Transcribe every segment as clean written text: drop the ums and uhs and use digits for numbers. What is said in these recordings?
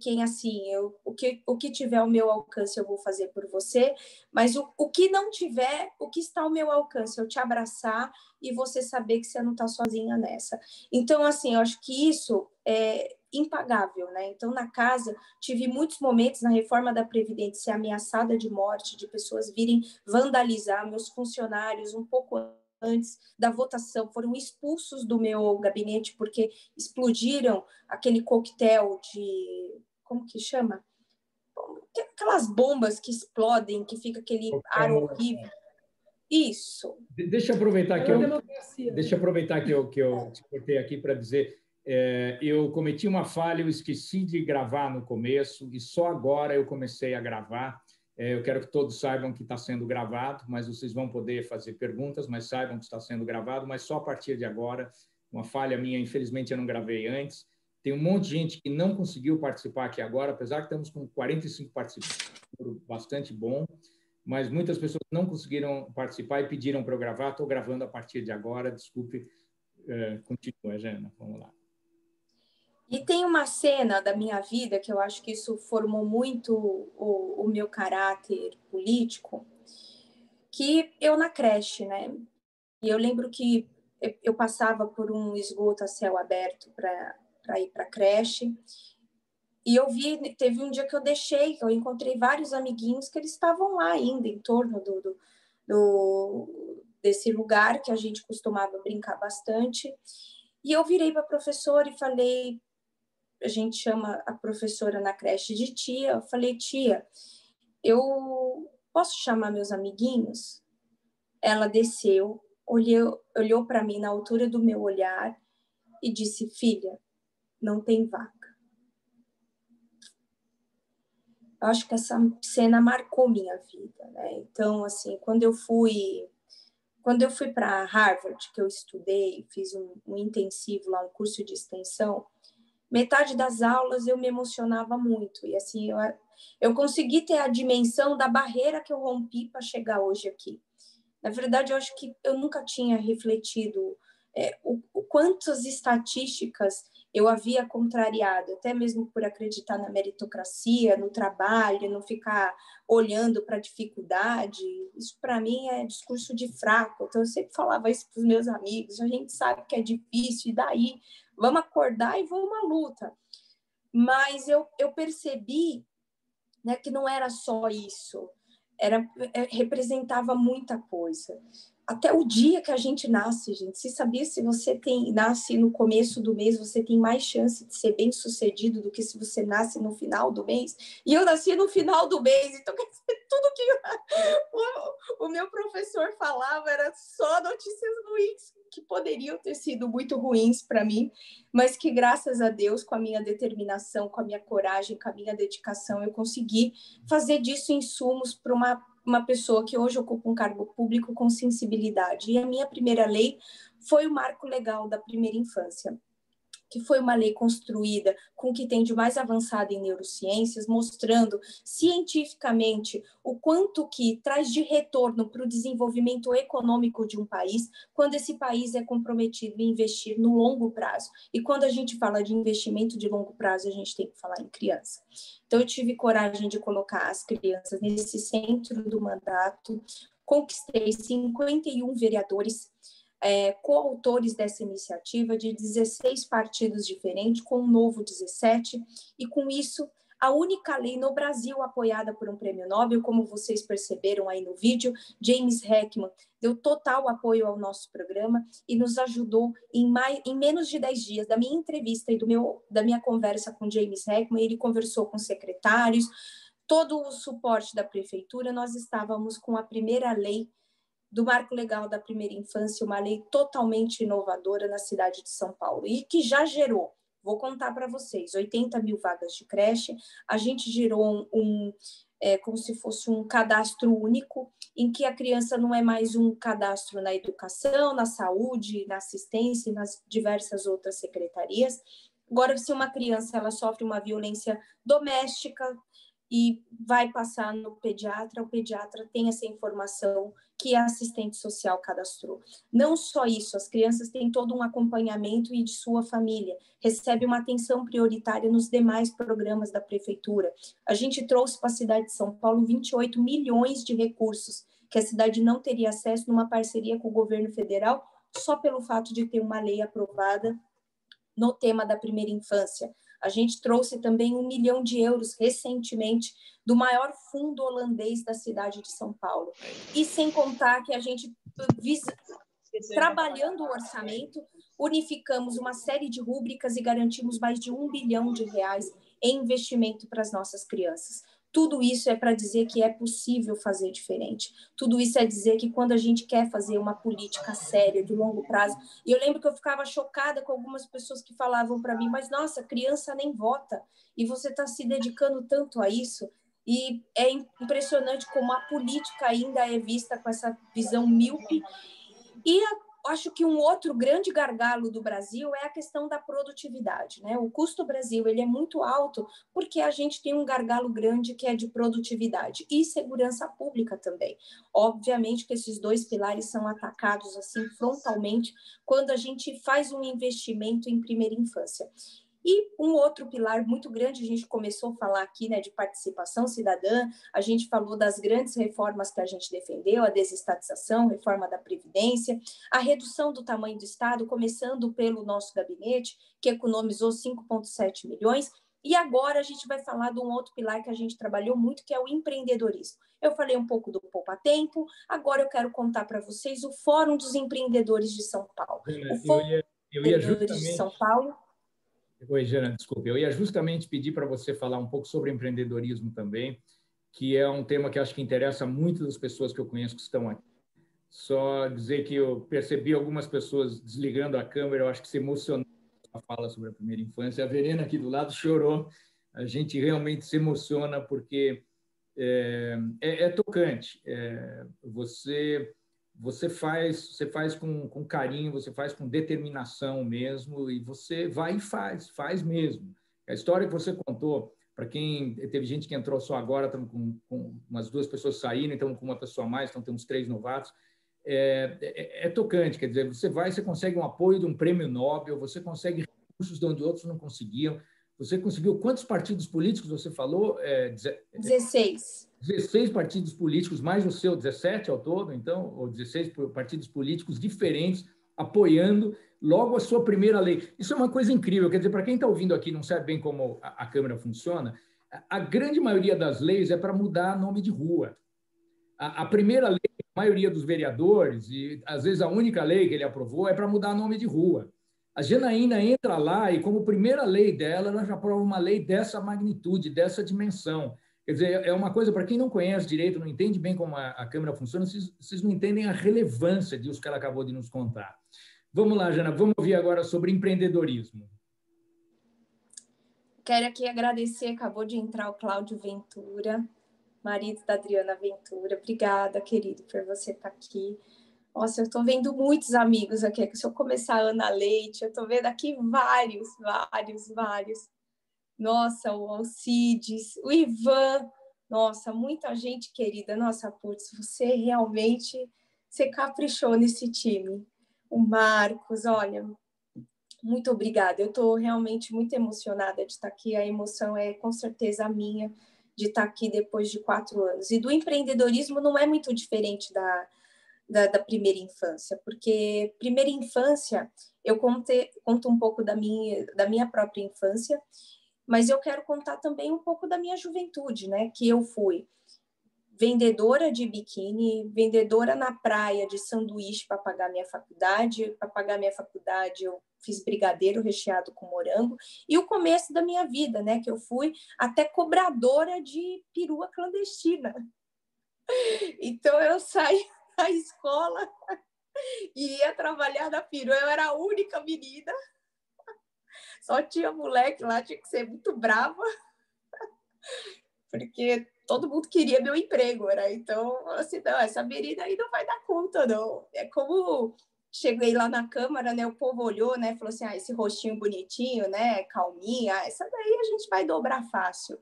quem, assim, o que tiver ao meu alcance eu vou fazer por você, mas o que não tiver, o que está ao meu alcance, eu te abraçar e você saber que você não está sozinha nessa. Então, assim, eu acho que isso é impagável, né? Então, na casa, tive muitos momentos na reforma da Previdência ser ameaçada de morte, de pessoas virem vandalizar meus funcionários um pouco antes da votação, foram expulsos do meu gabinete porque explodiram aquele coquetel de... Como que chama? Aquelas bombas que explodem, que fica aquele ar horrível. Isso. Deixa eu aproveitar que eu te cortei aqui para dizer, eu cometi uma falha, eu esqueci de gravar no começo e só agora eu comecei a gravar. Eu quero que todos saibam que está sendo gravado, mas vocês vão poder fazer perguntas, mas saibam que está sendo gravado, mas só a partir de agora. Uma falha minha, infelizmente eu não gravei antes. Tem um monte de gente que não conseguiu participar aqui agora, apesar que estamos com 45 participantes, bastante bom, mas muitas pessoas não conseguiram participar e pediram para eu gravar. Estou gravando a partir de agora, desculpe. Continua, Jana, vamos lá. E tem uma cena da minha vida que eu acho que isso formou muito o meu caráter político, que eu na creche, né? E eu lembro que eu passava por um esgoto a céu aberto para ir para a creche, e teve um dia que eu encontrei vários amiguinhos que eles estavam lá ainda, em torno desse lugar que a gente costumava brincar bastante. E eu virei para a professora e falei, a gente chama a professora na creche de tia, eu falei, tia, eu posso chamar meus amiguinhos? Ela desceu, olhou para mim na altura do meu olhar e disse, filha, não tem vaga. Eu acho que essa cena marcou minha vida, né? Então, assim, quando eu fui para Harvard, que eu estudei, fiz um intensivo lá, um curso de extensão, metade das aulas eu me emocionava muito. E, assim, eu consegui ter a dimensão da barreira que eu rompi para chegar hoje aqui. Na verdade, eu acho que eu nunca tinha refletido o quantas estatísticas eu havia contrariado, até mesmo por acreditar na meritocracia, no trabalho, não ficar olhando para a dificuldade. Isso, para mim, é discurso de fraco. Então, eu sempre falava isso para os meus amigos. A gente sabe que é difícil, e daí? Vamos acordar e vamos à luta. Mas eu percebi, né, que não era só isso. Representava muita coisa. Até o dia que a gente nasce, gente. Você sabia, se você nasce no começo do mês, você tem mais chance de ser bem-sucedido do que se você nasce no final do mês? E eu nasci no final do mês, então quer dizer, tudo que o meu professor falava era só notícias ruins, que poderiam ter sido muito ruins para mim, mas que, graças a Deus, com a minha determinação, com a minha coragem, com a minha dedicação, eu consegui fazer disso insumos para uma pessoa que hoje ocupa um cargo público com sensibilidade. E a minha primeira lei foi o Marco Legal da Primeira Infância, que foi uma lei construída com o que tem de mais avançado em neurociências, mostrando cientificamente o quanto que traz de retorno para o desenvolvimento econômico de um país, quando esse país é comprometido em investir no longo prazo. E quando a gente fala de investimento de longo prazo, a gente tem que falar em criança. Então, eu tive coragem de colocar as crianças nesse centro do mandato, conquistei 51 vereadores, coautores dessa iniciativa, de 16 partidos diferentes, com um novo 17, e com isso, a única lei no Brasil apoiada por um prêmio Nobel, como vocês perceberam aí no vídeo, James Heckman deu total apoio ao nosso programa e nos ajudou em menos de 10 dias da minha entrevista e da minha conversa com James Heckman. Ele conversou com secretários, todo o suporte da prefeitura. Nós estávamos com a primeira lei do Marco Legal da Primeira Infância, uma lei totalmente inovadora na cidade de São Paulo, e que já gerou, vou contar para vocês, 80 mil vagas de creche. A gente gerou como se fosse um cadastro único, em que a criança não é mais um cadastro na educação, na saúde, na assistência e nas diversas outras secretarias. Agora, se uma criança ela sofre uma violência doméstica, e vai passar no pediatra, o pediatra tem essa informação que a assistente social cadastrou. Não só isso, as crianças têm todo um acompanhamento e de sua família, recebe uma atenção prioritária nos demais programas da prefeitura. A gente trouxe para a cidade de São Paulo 28 milhões de recursos que a cidade não teria acesso numa parceria com o governo federal, só pelo fato de ter uma lei aprovada no tema da primeira infância. A gente trouxe também 1 milhão de euros recentemente do maior fundo holandês da cidade de São Paulo. E sem contar que a gente, trabalhando o orçamento, unificamos uma série de rúbricas e garantimos mais de 1 bilhão de reais em investimento para as nossas crianças. Tudo isso é para dizer que é possível fazer diferente. Tudo isso é dizer que quando a gente quer fazer uma política séria, de longo prazo... E eu lembro que eu ficava chocada com algumas pessoas que falavam para mim, mas, nossa, criança nem vota, e você está se dedicando tanto a isso. E é impressionante como a política ainda é vista com essa visão míope. E acho que um outro grande gargalo do Brasil é a questão da produtividade, né? O custo Brasil ele é muito alto porque a gente tem um gargalo grande que é de produtividade e segurança pública também. Obviamente que esses dois pilares são atacados assim frontalmente quando a gente faz um investimento em primeira infância. E um outro pilar muito grande, a gente começou a falar aqui, né, de participação cidadã, a gente falou das grandes reformas que a gente defendeu, a desestatização, reforma da Previdência, a redução do tamanho do Estado, começando pelo nosso gabinete, que economizou 5,7 milhões, e agora a gente vai falar de um outro pilar que a gente trabalhou muito, que é o empreendedorismo. Eu falei um pouco do Poupa Tempo, agora eu quero contar para vocês o Fórum dos Empreendedores de São Paulo. O Fórum dos Empreendedores de São Paulo... Oi, Jana, desculpe. Eu ia justamente pedir para você falar um pouco sobre empreendedorismo também, que é um tema que acho que interessa muito das pessoas que eu conheço que estão aqui. Só dizer que eu percebi algumas pessoas desligando a câmera, eu acho que se emocionou com a fala sobre a primeira infância. A Verena aqui do lado chorou. A gente realmente se emociona porque é tocante. Você faz com carinho, você faz com determinação mesmo, e você vai e faz mesmo. A história que você contou, para quem teve gente que entrou só agora, estamos com umas 2 pessoas saindo, então com uma pessoa a mais, então temos 3 novatos, é tocante, quer dizer, você consegue um apoio de um prêmio Nobel, você consegue recursos de onde outros não conseguiam, você conseguiu quantos partidos políticos você falou? 16. 16 partidos políticos, mais o seu, 17 ao todo, então, ou 16 partidos políticos diferentes, apoiando logo a sua primeira lei. Isso é uma coisa incrível, quer dizer, para quem está ouvindo aqui e não sabe bem como a Câmara funciona, a grande maioria das leis é para mudar nome de rua. A primeira lei, a maioria dos vereadores, e às vezes a única lei que ele aprovou, é para mudar nome de rua. A Janaína entra lá e, como primeira lei dela, ela já aprova uma lei dessa magnitude, dessa dimensão. Quer dizer, é uma coisa, para quem não conhece direito, não entende bem como a Câmara funciona, vocês não entendem a relevância disso que ela acabou de nos contar. Vamos lá, Jana, vamos ouvir agora sobre empreendedorismo. Quero aqui agradecer, acabou de entrar o Cláudio Ventura, marido da Adriana Ventura. Obrigada, querido, por você estar aqui. Nossa, eu estou vendo muitos amigos aqui. Se eu começar a Ana Leite, eu estou vendo aqui vários. Nossa, o Alcides, o Ivan. Nossa, muita gente querida. Nossa, putz, você caprichou nesse time. O Marcos, olha, muito obrigada. Eu estou realmente muito emocionada de estar aqui. A emoção é com certeza a minha de estar aqui depois de 4 anos. E do empreendedorismo não é muito diferente da primeira infância, porque primeira infância, eu conto um pouco da minha própria infância, mas eu quero contar também um pouco da minha juventude, né? Que eu fui vendedora de biquíni, vendedora na praia de sanduíche para pagar minha faculdade. Para pagar minha faculdade, eu fiz brigadeiro recheado com morango. E o começo da minha vida, né? Que eu fui até cobradora de perua clandestina. Então, eu saí da escola e ia trabalhar na perua. Eu era a única menina. Só tinha moleque lá, tinha que ser muito brava. Porque todo mundo queria meu emprego, né? Então, assim, não, essa menina aí não vai dar conta, não. É como cheguei lá na Câmara, né? O povo olhou, né? Falou assim, esse rostinho bonitinho, né? Calminha, essa daí a gente vai dobrar fácil.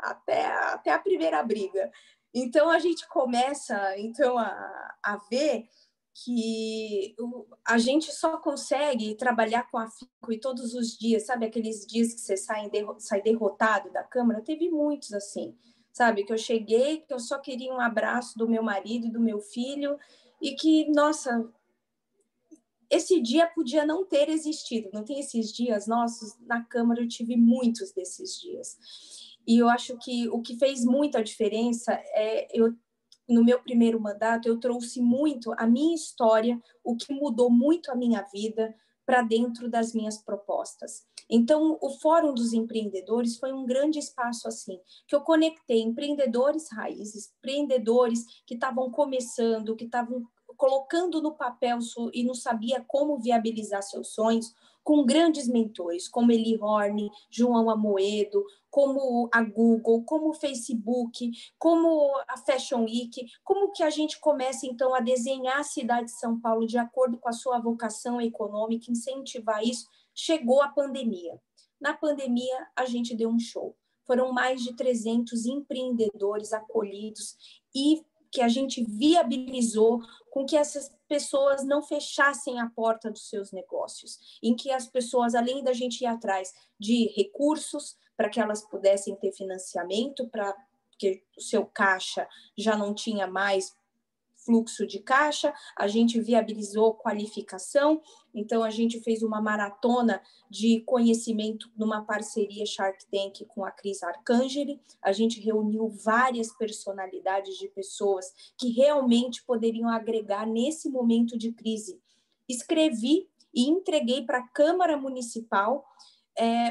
até a primeira briga. Então, a gente começa então, a ver que a gente só consegue trabalhar com afinco e todos os dias, sabe? Aqueles dias que você sai derrotado da Câmara, teve muitos assim, sabe? Que eu cheguei, que eu só queria um abraço do meu marido e do meu filho, e que, nossa, esse dia podia não ter existido. Não tem esses dias nossos? Na Câmara eu tive muitos desses dias. E eu acho que o que fez muita diferença é no meu primeiro mandato, eu trouxe muito a minha história, o que mudou muito a minha vida para dentro das minhas propostas. Então, o Fórum dos Empreendedores foi um grande espaço assim, que eu conectei empreendedores raízes, empreendedores que estavam começando, que estavam colocando no papel e não sabia como viabilizar seus sonhos, com grandes mentores, como Eli Horn, João Amoedo, como a Google, como o Facebook, como a Fashion Week, como que a gente começa, então, a desenhar a cidade de São Paulo de acordo com a sua vocação econômica, incentivar isso. Chegou a pandemia. Na pandemia, a gente deu um show. Foram mais de 300 empreendedores acolhidos e que a gente viabilizou com que essas pessoas não fechassem a porta dos seus negócios, em que as pessoas, além da gente ir atrás de recursos para que elas pudessem ter financiamento, porque o seu caixa já não tinha mais fluxo de caixa, a gente viabilizou qualificação, então a gente fez uma maratona de conhecimento numa parceria Shark Tank com a Cris Arcangeli, a gente reuniu várias personalidades de pessoas que realmente poderiam agregar nesse momento de crise. Escrevi e entreguei para a Câmara Municipal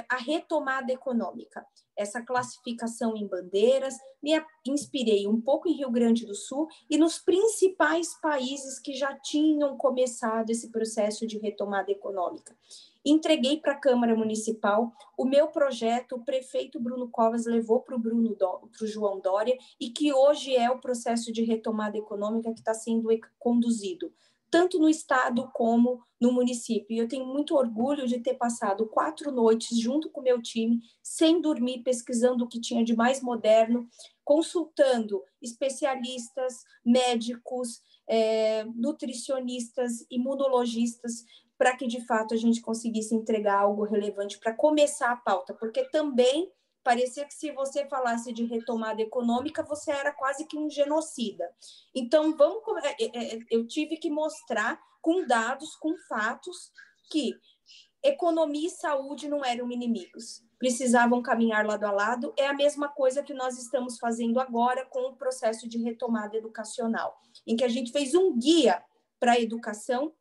a retomada econômica, essa classificação em bandeiras, me inspirei um pouco em Rio Grande do Sul e nos principais países que já tinham começado esse processo de retomada econômica. Entreguei para a Câmara Municipal o meu projeto, o prefeito Bruno Covas levou para o João Dória, e que hoje é o processo de retomada econômica que está sendo conduzido, tanto no estado como no município. E eu tenho muito orgulho de ter passado 4 noites junto com o meu time, sem dormir, pesquisando o que tinha de mais moderno, consultando especialistas, médicos, nutricionistas, imunologistas, para que, de fato, a gente conseguisse entregar algo relevante para começar a pauta, porque também parecia que se você falasse de retomada econômica, você era quase que um genocida. Então, eu tive que mostrar com dados, com fatos, que economia e saúde não eram inimigos, precisavam caminhar lado a lado. É a mesma coisa que nós estamos fazendo agora com o processo de retomada educacional, em que a gente fez um guia para a educação,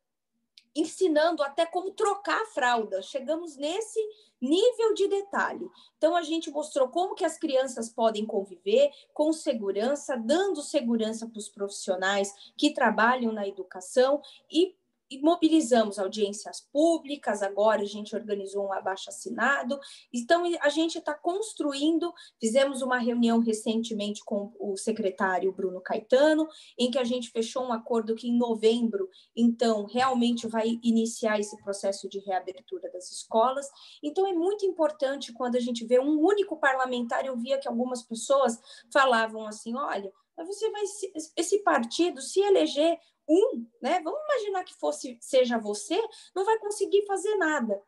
ensinando até como trocar a fralda. Chegamos nesse nível de detalhe. Então, a gente mostrou como que as crianças podem conviver com segurança, dando segurança para os profissionais que trabalham na educação e mobilizamos audiências públicas. Agora a gente organizou um abaixo-assinado. Então, a gente está construindo, fizemos uma reunião recentemente com o secretário Bruno Caetano, em que a gente fechou um acordo que em novembro, então, realmente vai iniciar esse processo de reabertura das escolas. Então, é muito importante quando a gente vê um único parlamentar. Eu via que algumas pessoas falavam assim, olha, esse partido se eleger né? Vamos imaginar que seja você, não vai conseguir fazer nada.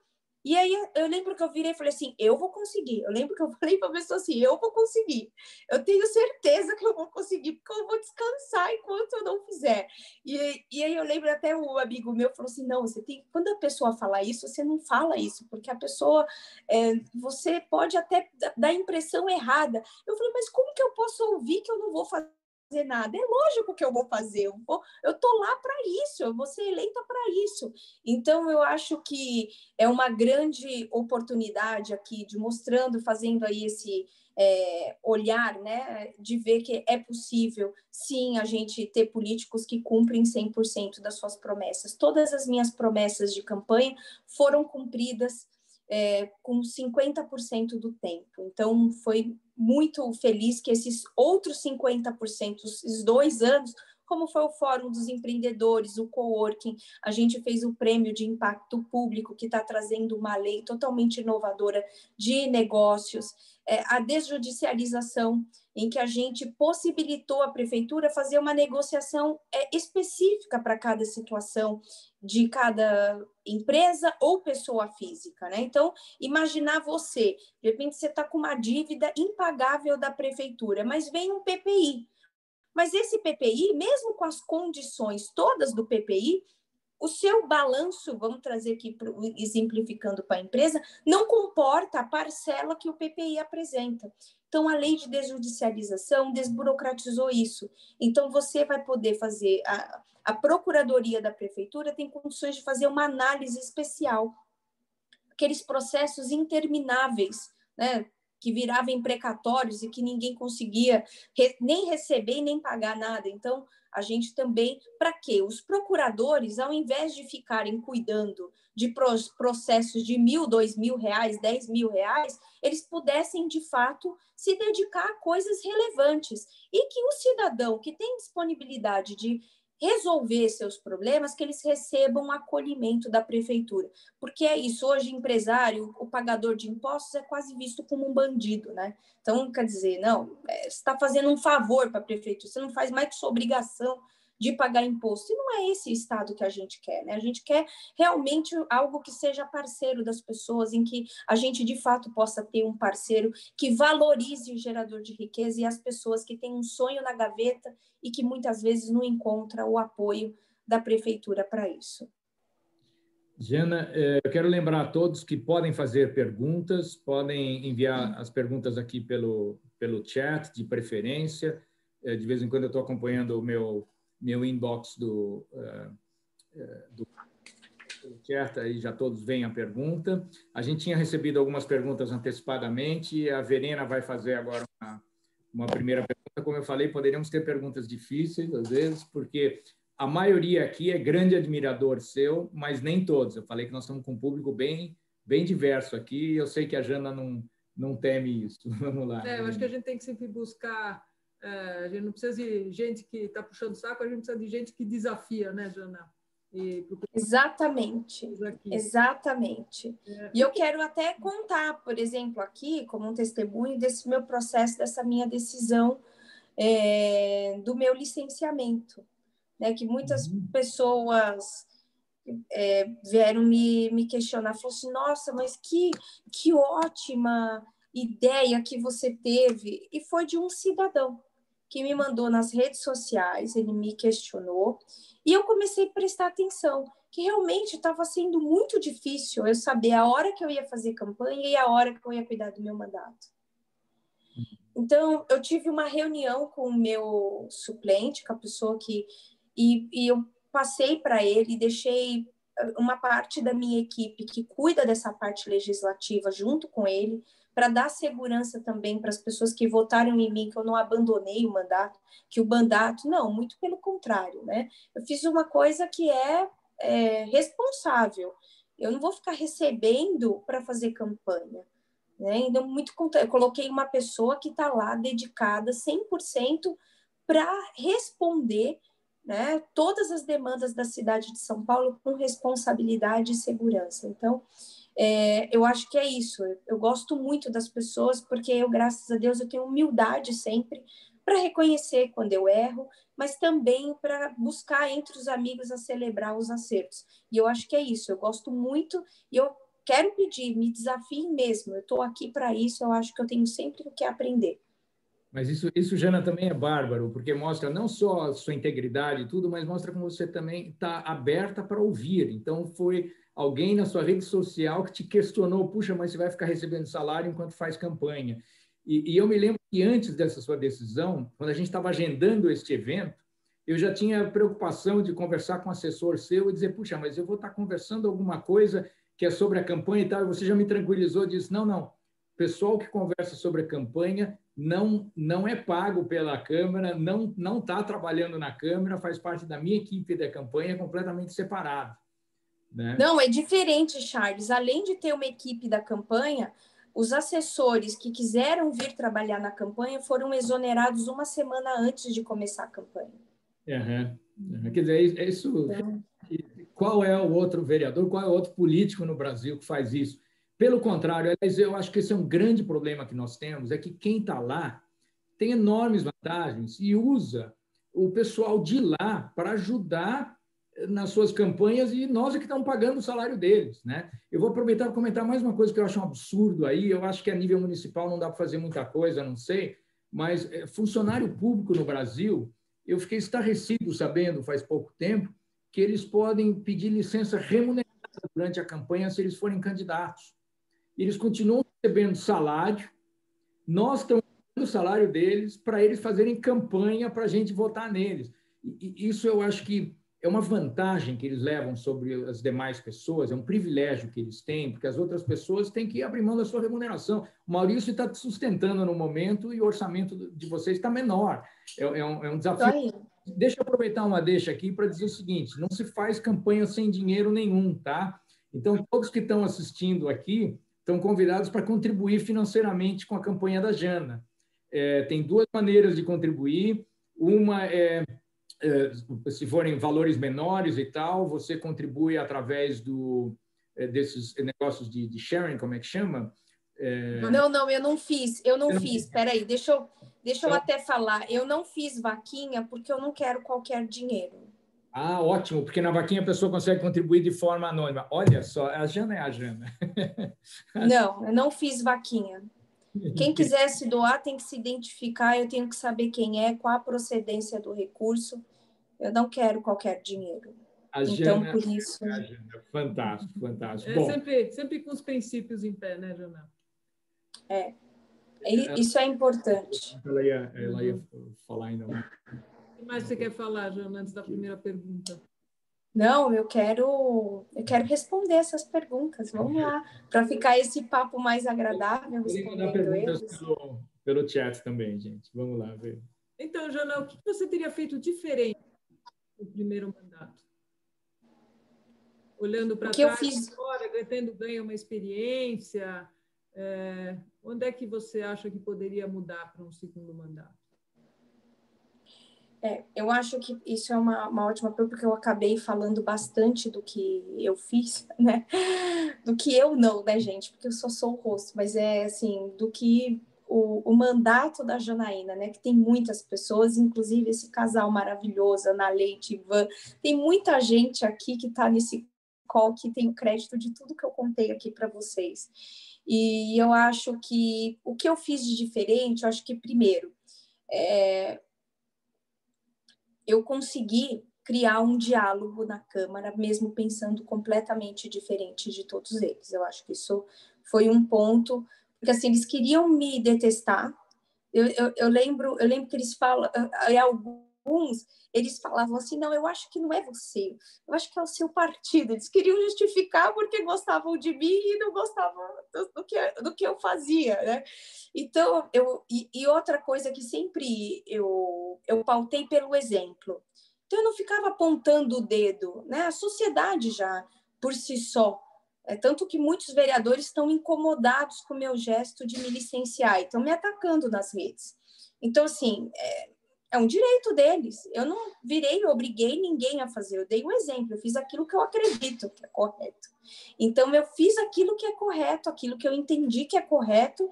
E aí eu lembro que eu virei e falei assim, eu vou conseguir. Eu lembro que eu falei para a pessoa assim, eu vou conseguir. Eu tenho certeza que eu vou conseguir, porque eu vou descansar enquanto eu não fizer. E aí eu lembro até o amigo meu falou assim, não, quando a pessoa fala isso, você não fala isso, porque a pessoa, você pode até dar a impressão errada. Eu falei, mas como que eu posso ouvir que eu não vou fazer nada? É lógico que eu vou fazer, eu tô lá para isso, eu vou ser eleita para isso. Então, eu acho que é uma grande oportunidade aqui de fazendo aí esse olhar, né, de ver que é possível, sim, a gente ter políticos que cumprem 100% das suas promessas. Todas as minhas promessas de campanha foram cumpridas com 50% do tempo. Então, foi muito feliz que esses outros 50%, esses 2 anos, como foi o Fórum dos Empreendedores, o Coworking. A gente fez o Prêmio de Impacto Público, que está trazendo uma lei totalmente inovadora de negócios, a desjudicialização, em que a gente possibilitou a prefeitura fazer uma negociação específica para cada situação de cada empresa ou pessoa física, né? Então, imaginar você, de repente você está com uma dívida impagável da prefeitura, mas vem um PPI. Mas esse PPI, mesmo com as condições todas do PPI, o seu balanço, vamos trazer aqui, exemplificando para a empresa, não comporta a parcela que o PPI apresenta. Então, a lei de desjudicialização desburocratizou isso. Então, você vai poder fazer, a Procuradoria da Prefeitura tem condições de fazer uma análise especial. Aqueles processos intermináveis, né, que viravam imprecatórios e que ninguém conseguia nem receber e nem pagar nada. Então, a gente também, para quê? Os procuradores, ao invés de ficarem cuidando de processos de R$1.000, R$2.000, R$10.000, eles pudessem, de fato, se dedicar a coisas relevantes. E que o cidadão que tem disponibilidade de resolver seus problemas, que eles recebam um acolhimento da prefeitura. Porque é isso, hoje empresário, o pagador de impostos é quase visto como um bandido, né? Então, quer dizer, não, você está fazendo um favor para a prefeitura, você não faz mais que sua obrigação de pagar imposto. E não é esse estado que a gente quer, né? A gente quer realmente algo que seja parceiro das pessoas, em que a gente, de fato, possa ter um parceiro que valorize o gerador de riqueza e as pessoas que têm um sonho na gaveta e que muitas vezes não encontram o apoio da prefeitura para isso. Jana, eu quero lembrar a todos que podem fazer perguntas, podem enviar as perguntas aqui pelo chat, de preferência. De vez em quando eu estou acompanhando o meu inbox do chat, aí já todos veem a pergunta. A gente tinha recebido algumas perguntas antecipadamente, e a Verena vai fazer agora uma primeira pergunta. Como eu falei, poderíamos ter perguntas difíceis, às vezes, porque a maioria aqui é grande admirador seu, mas nem todos. Eu falei que nós estamos com um público bem diverso aqui, e eu sei que a Jana não teme isso. Vamos lá. Eu acho que a gente tem que sempre buscar... a gente não precisa de gente que está puxando o saco, a gente precisa de gente que desafia, né, Jana? Exatamente, exatamente. E eu quero até contar, por exemplo, aqui, como um testemunho desse meu processo, dessa minha decisão do meu licenciamento, né? Que muitas pessoas vieram me questionar, falaram assim, nossa, mas que ótima ideia que você teve. E foi de um cidadão que me mandou nas redes sociais, ele me questionou, e eu comecei a prestar atenção, que realmente estava sendo muito difícil eu saber a hora que eu ia fazer campanha e a hora que eu ia cuidar do meu mandato. Então, eu tive uma reunião com o meu suplente, com a pessoa que... E eu passei para ele, deixei uma parte da minha equipe que cuida dessa parte legislativa junto com ele, para dar segurança também para as pessoas que votaram em mim, que eu não abandonei o mandato, que o mandato... Não, muito pelo contrário, né? Eu fiz uma coisa que é responsável. Eu não vou ficar recebendo para fazer campanha. Né? Então, eu coloquei uma pessoa que está lá dedicada 100% para responder, né, todas as demandas da cidade de São Paulo com responsabilidade e segurança. Então, eu acho que é isso. Eu gosto muito das pessoas porque eu, graças a Deus, eu tenho humildade sempre para reconhecer quando eu erro, mas também para buscar entre os amigos a celebrar os acertos. E eu acho que é isso. Eu gosto muito e eu quero pedir, me desafiem mesmo. Eu estou aqui para isso, eu acho que eu tenho sempre o que aprender. Mas isso, Jana, também é bárbaro, porque mostra não só a sua integridade e tudo, mas mostra como você também está aberta para ouvir. Então, foi alguém na sua rede social que te questionou, puxa, mas você vai ficar recebendo salário enquanto faz campanha. E eu me lembro que antes dessa sua decisão, quando a gente estava agendando este evento, eu já tinha preocupação de conversar com o assessor seu e dizer, puxa, mas eu vou estar conversando alguma coisa que é sobre a campanha e tal, e você já me tranquilizou, disse, não, o pessoal que conversa sobre a campanha não é pago pela Câmara, não está trabalhando na Câmara, faz parte da minha equipe da campanha, completamente separado. Né? Não, é diferente, Charles. Além de ter uma equipe da campanha, os assessores que quiseram vir trabalhar na campanha foram exonerados uma semana antes de começar a campanha. Quer dizer, isso... Qual é o outro vereador, qual é o outro político no Brasil que faz isso? Pelo contrário, eu acho que esse é um grande problema que nós temos, é que quem está lá tem enormes vantagens e usa o pessoal de lá para ajudar nas suas campanhas e nós é que estamos pagando o salário deles, né? Eu vou aproveitar para comentar mais uma coisa que eu acho um absurdo aí, eu acho que a nível municipal não dá para fazer muita coisa, não sei, mas funcionário público no Brasil, eu fiquei estarrecido sabendo faz pouco tempo que eles podem pedir licença remunerada durante a campanha se eles forem candidatos. Eles continuam recebendo salário, nós estamos dando o salário deles para eles fazerem campanha para a gente votar neles. E isso eu acho que é uma vantagem que eles levam sobre as demais pessoas, é um privilégio que eles têm, porque as outras pessoas têm que abrir mão da sua remuneração. O Maurício está sustentando no momento e o orçamento de vocês está menor. É um desafio. Deixa eu aproveitar uma deixa aqui para dizer o seguinte, não se faz campanha sem dinheiro nenhum, tá? Então, todos que estão assistindo aqui estão convidados para contribuir financeiramente com a campanha da Jana. Tem duas maneiras de contribuir. Uma se forem valores menores e tal, você contribui através desses negócios de sharing, como é que chama? Não, eu não fiz. Espera aí, deixa eu até falar. Eu não fiz vaquinha porque eu não quero qualquer dinheiro. Ah, ótimo, porque na vaquinha a pessoa consegue contribuir de forma anônima. Olha só, a Jana é a Jana. Não, eu não fiz vaquinha. Quem quiser se doar tem que se identificar, eu tenho que saber quem é, qual a procedência do recurso. Eu não quero qualquer dinheiro. Então, por isso... Fantástico, fantástico. Bom, sempre com os princípios em pé, né, Jana? Isso é importante. Ela ia falar ainda mais. O que mais você quer falar, Jana, antes da primeira pergunta? Não, eu quero responder essas perguntas. Vamos lá, para ficar esse papo mais agradável. Podem mandar perguntas pelo chat também, gente. Vamos lá ver. Então, Jana, o que você teria feito diferente no primeiro mandato? Olhando para trás, agora, tendo ganho uma experiência, onde é que você acha que poderia mudar para um segundo mandato? Eu acho que isso é uma ótima pergunta, porque eu acabei falando bastante do que eu fiz, né? Do que eu não, né, gente? Porque eu só sou o rosto, mas assim, do que o mandato da Janaína, né? Que tem muitas pessoas, inclusive esse casal maravilhoso, Ana Leite, Ivan, tem muita gente aqui que está nesse call que tem o crédito de tudo que eu contei aqui para vocês. E eu acho que o que eu fiz de diferente, eu acho que primeiro, eu consegui criar um diálogo na Câmara, mesmo pensando completamente diferente de todos eles. Eu acho que isso foi um ponto, porque assim, eles queriam me detestar. Eu lembro que eles falam, alguns, eles falavam assim, não, eu acho que não é você, eu acho que é o seu partido. Eles queriam justificar porque gostavam de mim e não gostavam do que eu fazia, né? Então, e outra coisa que sempre eu pautei pelo exemplo. Então, eu não ficava apontando o dedo, né? A sociedade já, por si só, tanto que muitos vereadores estão incomodados com o meu gesto de me licenciar e estão me atacando nas redes. Então, assim, é um direito deles. Eu não obriguei ninguém a fazer. Eu dei um exemplo, eu fiz aquilo que eu acredito que é correto. Então, eu fiz aquilo que é correto, aquilo que eu entendi que é correto.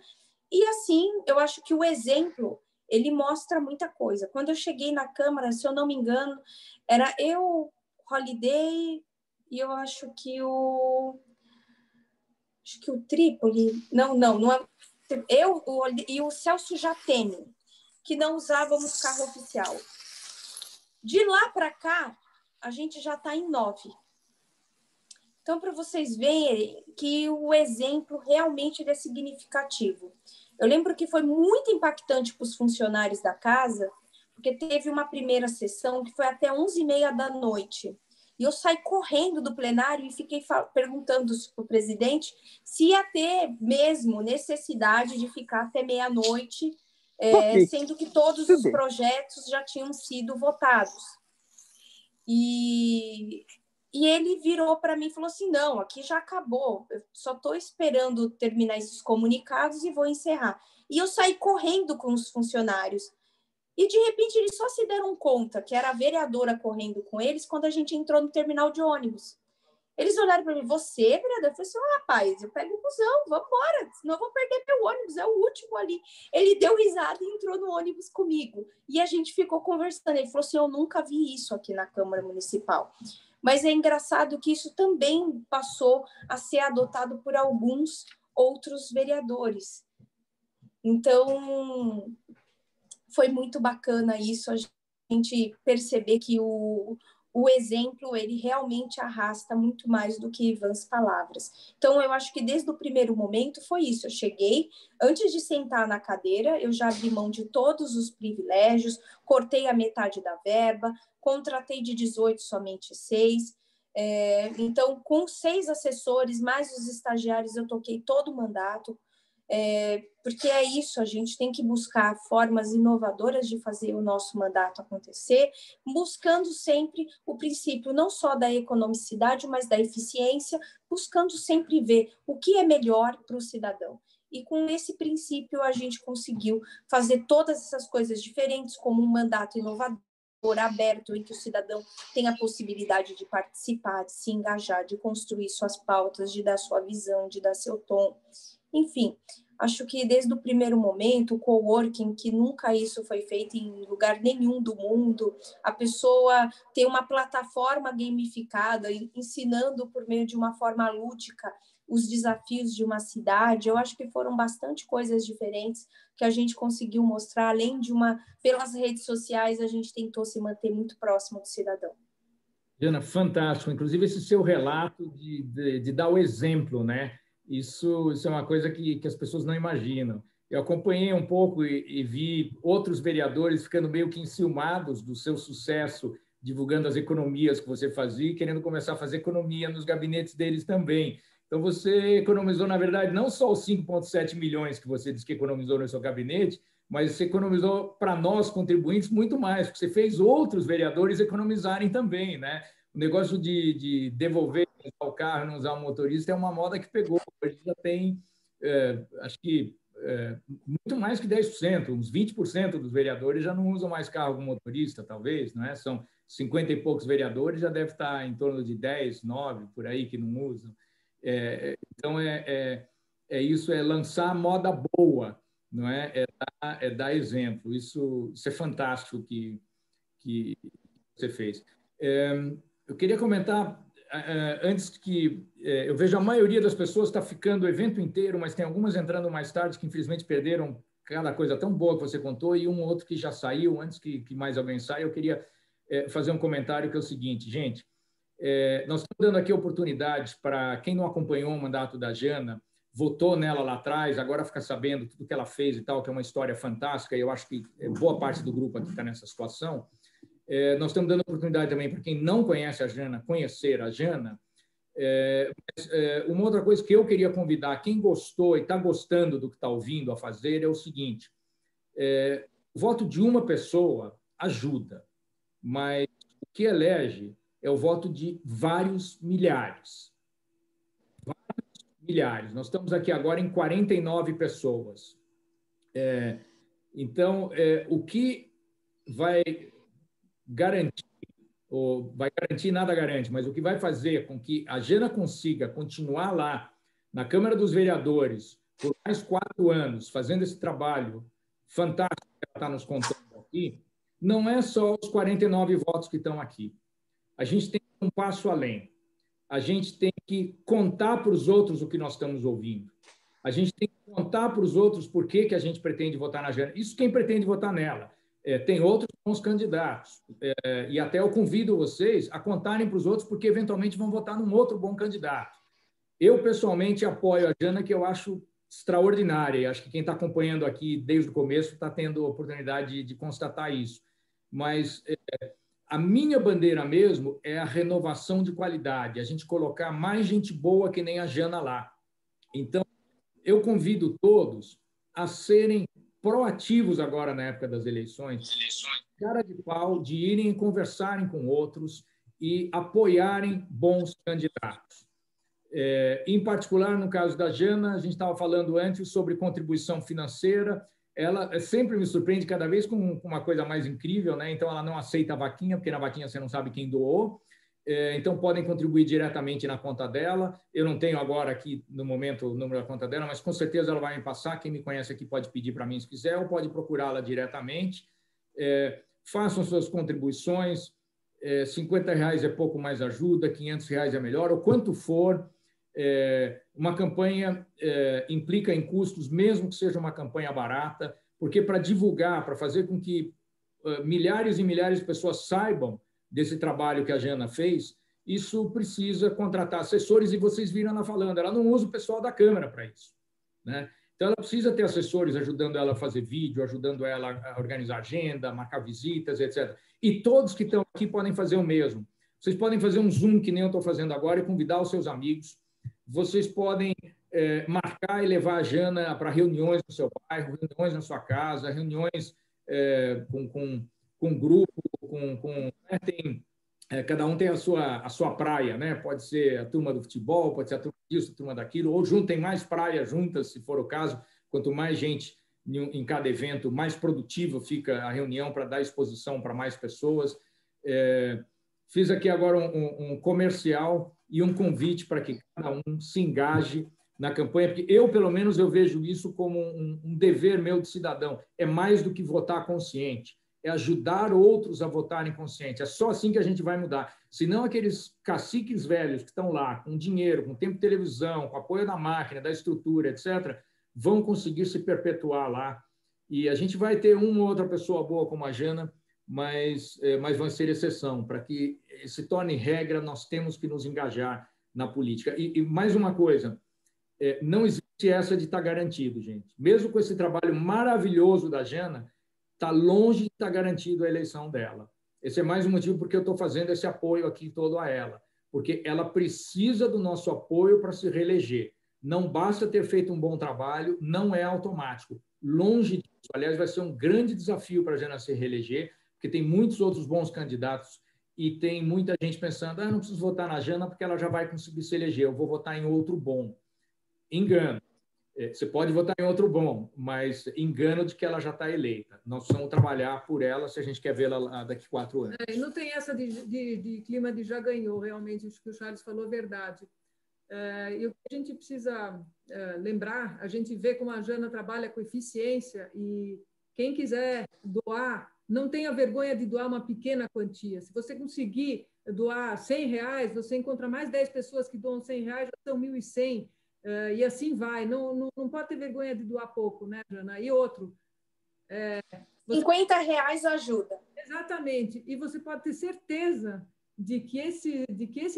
E, assim, eu acho que o exemplo, ele mostra muita coisa. Quando eu cheguei na Câmara, se eu não me engano, era eu, Holiday, e eu acho que o Trípoli, não é, eu e o Celso Jatene, que não usávamos carro oficial. De lá para cá, a gente já está em 9. Então, para vocês verem que o exemplo realmente é significativo. Eu lembro que foi muito impactante para os funcionários da casa, porque teve uma primeira sessão que foi até 11h30 da noite. E eu saí correndo do plenário e fiquei perguntando para o presidente se ia ter mesmo necessidade de ficar até meia-noite, sendo que todos os projetos já tinham sido votados. E ele virou para mim e falou assim, não, aqui já acabou, eu só estou esperando terminar esses comunicados e vou encerrar. E eu saí correndo com os funcionários. E, de repente, eles só se deram conta que era a vereadora correndo com eles quando a gente entrou no terminal de ônibus. Eles olharam para mim, você, vereador? Eu falei assim, rapaz, eu pego o busão, vamos embora, senão eu vou perder meu ônibus, é o último ali. Ele deu risada e entrou no ônibus comigo. E a gente ficou conversando. Ele falou assim, eu nunca vi isso aqui na Câmara Municipal. Mas é engraçado que isso também passou a ser adotado por alguns outros vereadores. Então, foi muito bacana isso, a gente perceber que o exemplo, ele realmente arrasta muito mais do que vãs palavras. Então, eu acho que desde o primeiro momento foi isso. Eu cheguei, antes de sentar na cadeira, eu já abri mão de todos os privilégios, cortei a metade da verba, contratei de 18 somente 6. Então, com 6 assessores, mais os estagiários, eu toquei todo o mandato. Porque é isso, a gente tem que buscar formas inovadoras de fazer o nosso mandato acontecer, buscando sempre o princípio não só da economicidade, mas da eficiência, buscando sempre ver o que é melhor para o cidadão. E com esse princípio a gente conseguiu fazer todas essas coisas diferentes, como um mandato inovador, aberto, em que o cidadão tem a possibilidade de participar, de se engajar, de construir suas pautas, de dar sua visão, de dar seu tom. Enfim, acho que desde o primeiro momento, o coworking, que nunca isso foi feito em lugar nenhum do mundo, a pessoa tem uma plataforma gamificada, ensinando por meio de uma forma lúdica os desafios de uma cidade. Eu acho que foram bastante coisas diferentes que a gente conseguiu mostrar, além de pelas redes sociais, a gente tentou se manter muito próximo do cidadão. Jana, fantástico. Inclusive, esse seu relato de dar o exemplo, né? Isso é uma coisa que as pessoas não imaginam. Eu acompanhei um pouco e vi outros vereadores ficando meio que enciumados do seu sucesso, divulgando as economias que você fazia e querendo começar a fazer economia nos gabinetes deles também. Então, você economizou, na verdade, não só os 5,7 milhões que você disse que economizou no seu gabinete, mas você economizou para nós, contribuintes, muito mais, porque você fez outros vereadores economizarem também, né? O negócio de devolver o carro, não usar um motorista, é uma moda que pegou. Hoje já tem, acho que, muito mais que 10%, uns 20% dos vereadores já não usam mais carro com motorista, talvez, não é? São 50 e poucos vereadores, já deve estar em torno de 10, 9, por aí, que não usam. Então, isso, é lançar moda boa, não é? É dar exemplo. Isso é fantástico que você fez. Eu queria comentar, antes que eu vejo a maioria das pessoas está ficando o evento inteiro, mas tem algumas entrando mais tarde que infelizmente perderam cada coisa tão boa que você contou e um outro que já saiu. Antes que mais alguém saia, eu queria fazer um comentário que é o seguinte, gente, nós estamos dando aqui oportunidades para quem não acompanhou o mandato da Jana, votou nela lá atrás, agora fica sabendo tudo que ela fez e tal, que é uma história fantástica, e eu acho que boa parte do grupo aqui está nessa situação. Nós estamos dando oportunidade também para quem não conhece a Jana, conhecer a Jana. Uma outra coisa que eu queria convidar, quem gostou e está gostando do que está ouvindo a fazer, é o seguinte, o voto de uma pessoa ajuda, mas o que elege é o voto de vários milhares. Vários milhares. Nós estamos aqui agora em 49 pessoas. Então, o que vai garantir, ou vai garantir, nada garante, mas o que vai fazer com que a Jana consiga continuar lá na Câmara dos Vereadores por mais 4 anos, fazendo esse trabalho fantástico que ela está nos contando aqui, não é só os 49 votos que estão aqui. A gente tem um passo além. A gente tem que contar para os outros o que nós estamos ouvindo. A gente tem que contar para os outros por que a gente pretende votar na Jana. Isso quem pretende votar nela. Tem outros bons candidatos. E até eu convido vocês a contarem para os outros porque eventualmente vão votar num outro bom candidato. Eu, pessoalmente, apoio a Jana, que eu acho extraordinária. E acho que quem está acompanhando aqui desde o começo está tendo a oportunidade de constatar isso. Mas a minha bandeira mesmo é a renovação de qualidade, a gente colocar mais gente boa que nem a Jana lá. Então, eu convido todos a serem proativos agora na época das eleições, cara de pau, de irem conversarem com outros e apoiarem bons candidatos. Em particular, no caso da Jana, a gente estava falando antes sobre contribuição financeira. ela sempre me surpreende cada vez com uma coisa mais incrível, né? Então, ela não aceita a vaquinha, porque na vaquinha você não sabe quem doou. Então, podem contribuir diretamente na conta dela. Eu não tenho agora aqui, no momento, o número da conta dela, mas com certeza ela vai me passar. Quem me conhece aqui pode pedir para mim se quiser, ou pode procurá-la diretamente. Façam suas contribuições. R$50 é pouco mais ajuda, R$500 é melhor, ou quanto for. Uma campanha implica em custos, mesmo que seja uma campanha barata, porque para divulgar, para fazer com que milhares e milhares de pessoas saibam desse trabalho que a Jana fez, isso precisa contratar assessores, e vocês viram ela falando, ela não usa o pessoal da Câmara para isso, né? Então, ela precisa ter assessores ajudando ela a fazer vídeo, ajudando ela a organizar agenda, marcar visitas, etc. E todos que estão aqui podem fazer o mesmo. Vocês podem fazer um Zoom, que nem eu estou fazendo agora, e convidar os seus amigos. Vocês podem marcar e levar a Jana para reuniões no seu bairro, reuniões na sua casa, reuniões com grupo, cada um tem a sua praia, né? Pode ser a turma do futebol, pode ser a turma disso, a turma daquilo, ou juntem mais praias juntas, se for o caso. Quanto mais gente em cada evento, mais produtiva fica a reunião para dar exposição para mais pessoas. Fiz aqui agora um comercial e um convite para que cada um se engaje na campanha, porque pelo menos, eu vejo isso como um dever meu de cidadão. É mais do que votar consciente, é ajudar outros a votarem consciente. É só assim que a gente vai mudar. Senão, aqueles caciques velhos que estão lá, com dinheiro, com tempo de televisão, com apoio da máquina, da estrutura, etc., vão conseguir se perpetuar lá. E a gente vai ter uma ou outra pessoa boa como a Jana, mas vai ser exceção. Para que se torne regra, nós temos que nos engajar na política. E mais uma coisa, não existe essa de estar garantido, gente. Mesmo com esse trabalho maravilhoso da Jana, está longe de estar garantido a eleição dela. Esse é mais um motivo porque eu estou fazendo esse apoio aqui todo a ela, porque ela precisa do nosso apoio para se reeleger. Não basta ter feito um bom trabalho, não é automático. Longe disso. Aliás, vai ser um grande desafio para a Jana se reeleger, porque tem muitos outros bons candidatos e tem muita gente pensando, não preciso votar na Jana porque ela já vai conseguir se eleger, eu vou votar em outro bom. Engano. Você pode votar em outro bom, mas engano de que ela já está eleita. Nós vamos trabalhar por ela se a gente quer vê-la daqui a 4 anos. Não tem essa de clima de já ganhou, realmente, o que o Charles falou é verdade. E o que a gente precisa lembrar, a gente vê como a Jana trabalha com eficiência, e quem quiser doar, não tenha vergonha de doar uma pequena quantia. Se você conseguir doar R$100, você encontra mais 10 pessoas que doam R$100, já são 1.100. E assim vai, não pode ter vergonha de doar pouco, né, Jana? E outro, R$50 ajuda. Exatamente, e você pode ter certeza de que esse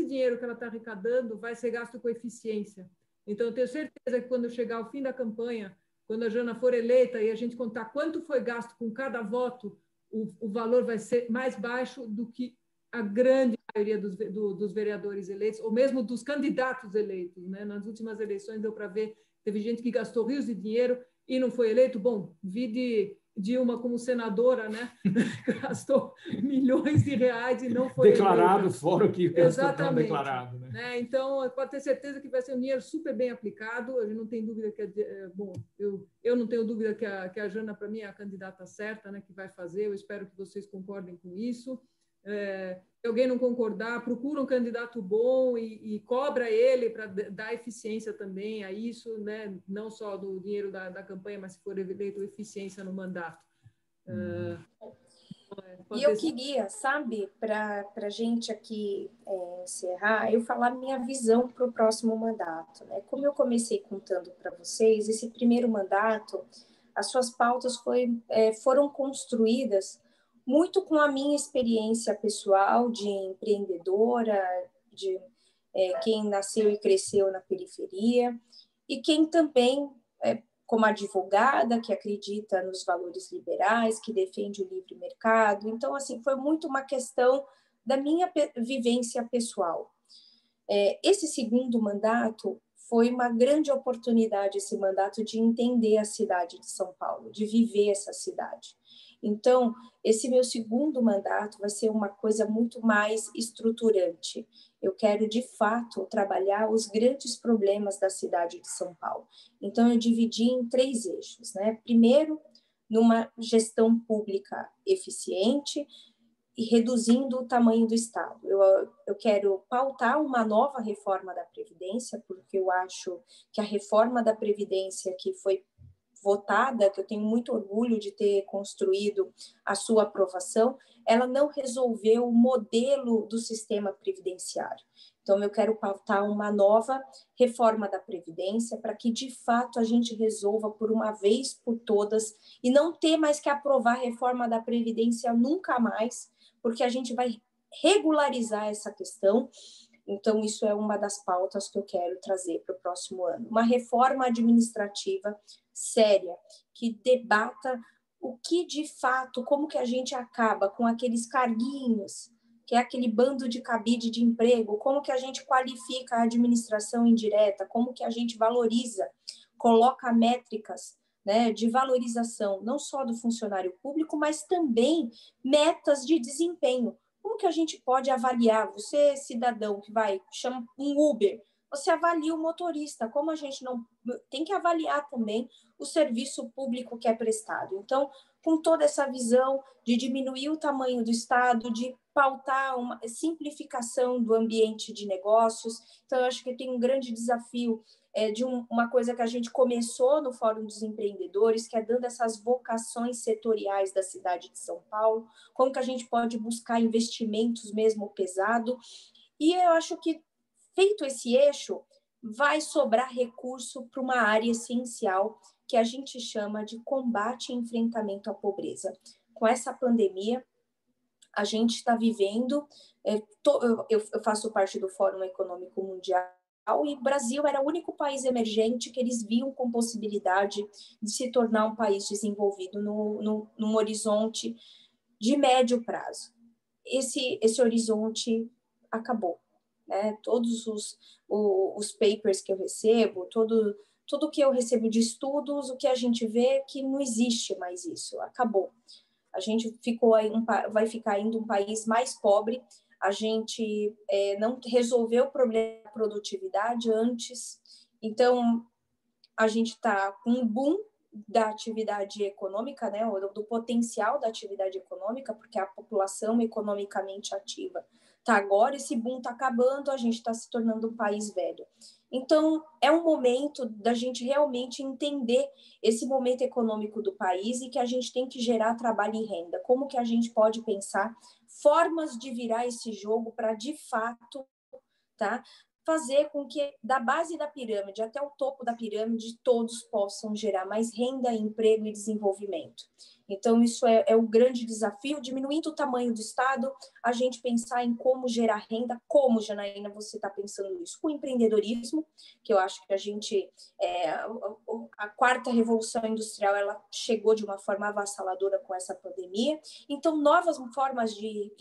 dinheiro que ela está arrecadando vai ser gasto com eficiência. Então, eu tenho certeza que quando chegar o fim da campanha, quando a Jana for eleita e a gente contar quanto foi gasto com cada voto, o valor vai ser mais baixo do que a grande maioria dos vereadores eleitos, ou mesmo dos candidatos eleitos, né? Nas últimas eleições deu para ver, teve gente que gastou rios de dinheiro e não foi eleito. Bom, vi de Dilma como senadora, né? Gastou milhões de reais e não foi declarado, eleita. fora o que gastou tão declarado, né? Então, pode ter certeza que vai ser um dinheiro super bem aplicado. A gente não tem dúvida que eu não tenho dúvida que a Jana, para mim, é a candidata certa, né? Que vai fazer. Eu espero que vocês concordem com isso. Se alguém não concordar, procura um candidato bom e cobra ele para dar eficiência também a isso, né? Não só do dinheiro da campanha, mas se for eleito, eficiência no mandato. E eu queria, sabe, para a gente aqui encerrar, eu falar minha visão para o próximo mandato, né? Como eu comecei contando para vocês, esse primeiro mandato, as suas pautas foram construídas muito com a minha experiência pessoal de empreendedora, de quem nasceu e cresceu na periferia, e quem também, como advogada, que acredita nos valores liberais, que defende o livre mercado. Então, assim, foi muito uma questão da minha vivência pessoal. Esse segundo mandato foi uma grande oportunidade, esse mandato, de entender a cidade de São Paulo, de viver essa cidade. Então, esse meu segundo mandato vai ser uma coisa muito mais estruturante. Eu quero, de fato, trabalhar os grandes problemas da cidade de São Paulo. Então, eu dividi em 3 eixos, né? Primeiro, numa gestão pública eficiente e reduzindo o tamanho do Estado. Eu quero pautar uma nova reforma da Previdência, porque eu acho que a reforma da Previdência que foi votada, que eu tenho muito orgulho de ter construído a sua aprovação, ela não resolveu o modelo do sistema previdenciário. Então, eu quero pautar uma nova reforma da Previdência para que, de fato, a gente resolva por uma vez por todas e não ter mais que aprovar a reforma da Previdência nunca mais, porque a gente vai regularizar essa questão. Então, isso é uma das pautas que eu quero trazer para o próximo ano. Uma reforma administrativa séria, que debata o que, de fato, como que a gente acaba com aqueles carguinhos, que é aquele bando de cabide de emprego, como que a gente qualifica a administração indireta, como que a gente valoriza, coloca métricas, né, de valorização, não só do funcionário público, mas também metas de desempenho. Como que a gente pode avaliar? Você, cidadão, que chama um Uber, você avalia o motorista, como a gente não tem que avaliar também o serviço público que é prestado. Então, com toda essa visão de diminuir o tamanho do Estado, de pautar uma simplificação do ambiente de negócios. Então, eu acho que tem um grande desafio de uma coisa que a gente começou no Fórum dos Empreendedores, que é dando essas vocações setoriais da cidade de São Paulo, como que a gente pode buscar investimentos mesmo pesado. E eu acho que, feito esse eixo, vai sobrar recurso para uma área essencial que a gente chama de combate e enfrentamento à pobreza. Com essa pandemia, a gente está vivendo, eu faço parte do Fórum Econômico Mundial, e o Brasil era o único país emergente que eles viam com possibilidade de se tornar um país desenvolvido num horizonte de médio prazo. Esse horizonte acabou, né? Todos os papers que eu recebo, tudo que eu recebo de estudos, o que a gente vê é que não existe mais isso, acabou. A gente vai ficar ainda um país mais pobre, a gente não resolveu o problema da produtividade antes, então a gente está com um boom da atividade econômica, né, do potencial da atividade econômica, porque a população economicamente ativa está agora, esse boom está acabando, a gente está se tornando um país velho. Então, é um momento da gente realmente entender esse momento econômico do país e que a gente tem que gerar trabalho e renda. Como que a gente pode pensar formas de virar esse jogo para, de fato, tá, fazer com que, da base da pirâmide até o topo da pirâmide, todos possam gerar mais renda, emprego e desenvolvimento. Então, isso é o grande desafio, diminuindo o tamanho do Estado, a gente pensar em como gerar renda, como, Janaína, você está pensando isso? Com o empreendedorismo, que eu acho que a gente, a quarta revolução industrial, ela chegou de uma forma avassaladora com essa pandemia, então, novas formas de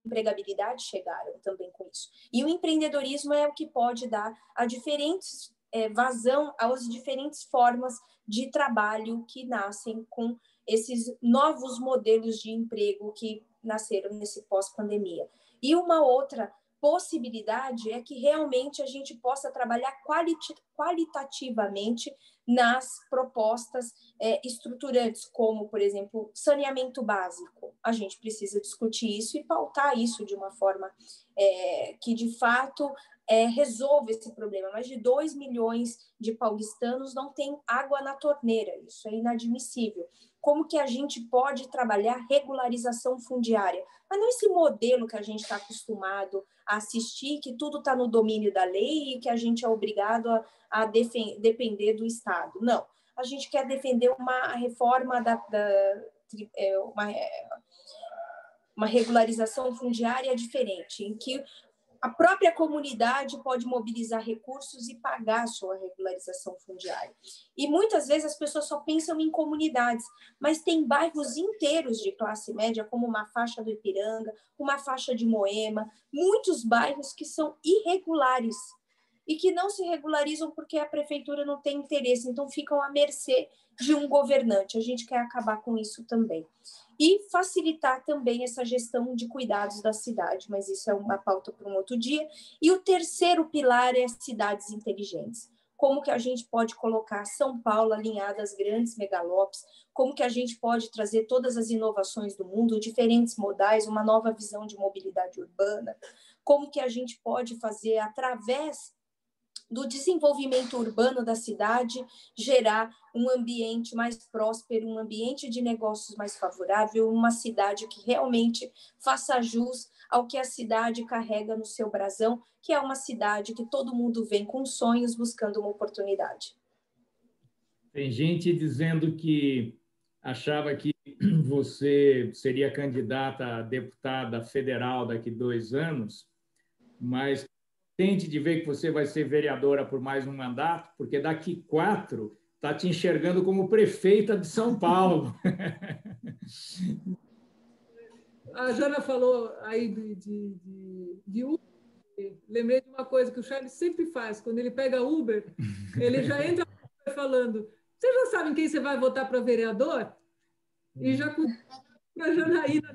empregabilidade chegaram também com isso. E o empreendedorismo é o que pode dar a diferentes vazão às diferentes formas de trabalho que nascem com esses novos modelos de emprego que nasceram nesse pós-pandemia. E uma outra possibilidade é que realmente a gente possa trabalhar qualitativamente nas propostas estruturantes, como, por exemplo, saneamento básico. A gente precisa discutir isso e pautar isso de uma forma que, de fato, resolva esse problema. Mais de 2 milhões de paulistanos não têm água na torneira. Isso é inadmissível. Como que a gente pode trabalhar regularização fundiária? Mas não esse modelo que a gente está acostumado a assistir, que tudo está no domínio da lei e que a gente é obrigado a depender do Estado. Não, a gente quer defender uma reforma uma regularização fundiária diferente, em que a própria comunidade pode mobilizar recursos e pagar a sua regularização fundiária. E muitas vezes as pessoas só pensam em comunidades, mas tem bairros inteiros de classe média, como uma faixa do Ipiranga, uma faixa de Moema, muitos bairros que são irregulares e que não se regularizam porque a prefeitura não tem interesse, então ficam à mercê de um governante. A gente quer acabar com isso também. E facilitar também essa gestão de cuidados da cidade, mas isso é uma pauta para um outro dia. E o terceiro pilar é cidades inteligentes. como que a gente pode colocar São Paulo alinhada às grandes megalópolis, como que a gente pode trazer todas as inovações do mundo, diferentes modais, uma nova visão de mobilidade urbana, como que a gente pode fazer, através do desenvolvimento urbano da cidade, gerar um ambiente mais próspero, um ambiente de negócios mais favorável, uma cidade que realmente faça jus ao que a cidade carrega no seu brasão, que é uma cidade que todo mundo vem com sonhos buscando uma oportunidade. Tem gente dizendo que achava que você seria candidata a deputada federal daqui a 2 anos, mas tente de ver que você vai ser vereadora por mais um mandato, porque daqui 4 está te enxergando como prefeita de São Paulo. A Jana falou aí de Uber. Lembrei de uma coisa que o Charles sempre faz. Quando ele pega Uber, ele já entra falando: vocês já sabem quem você vai votar para vereador? E já para a Janaína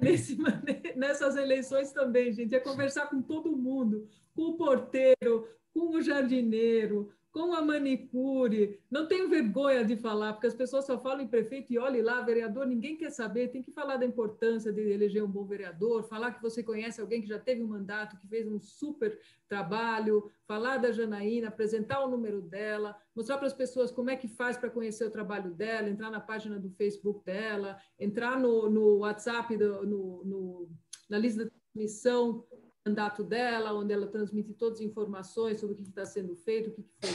nessas eleições também, gente. É conversar com todo mundo, com o porteiro, com o jardineiro, com a manicure. Não tenho vergonha de falar, porque as pessoas só falam em prefeito e olhe lá, vereador, ninguém quer saber. Tem que falar da importância de eleger um bom vereador, falar que você conhece alguém que já teve um mandato, que fez um super trabalho, falar da Janaína, apresentar o número dela, mostrar para as pessoas como é que faz para conhecer o trabalho dela, entrar na página do Facebook dela, entrar no WhatsApp, na lista de transmissão, mandato dela, onde ela transmite todas as informações sobre o que está sendo feito, o que foi.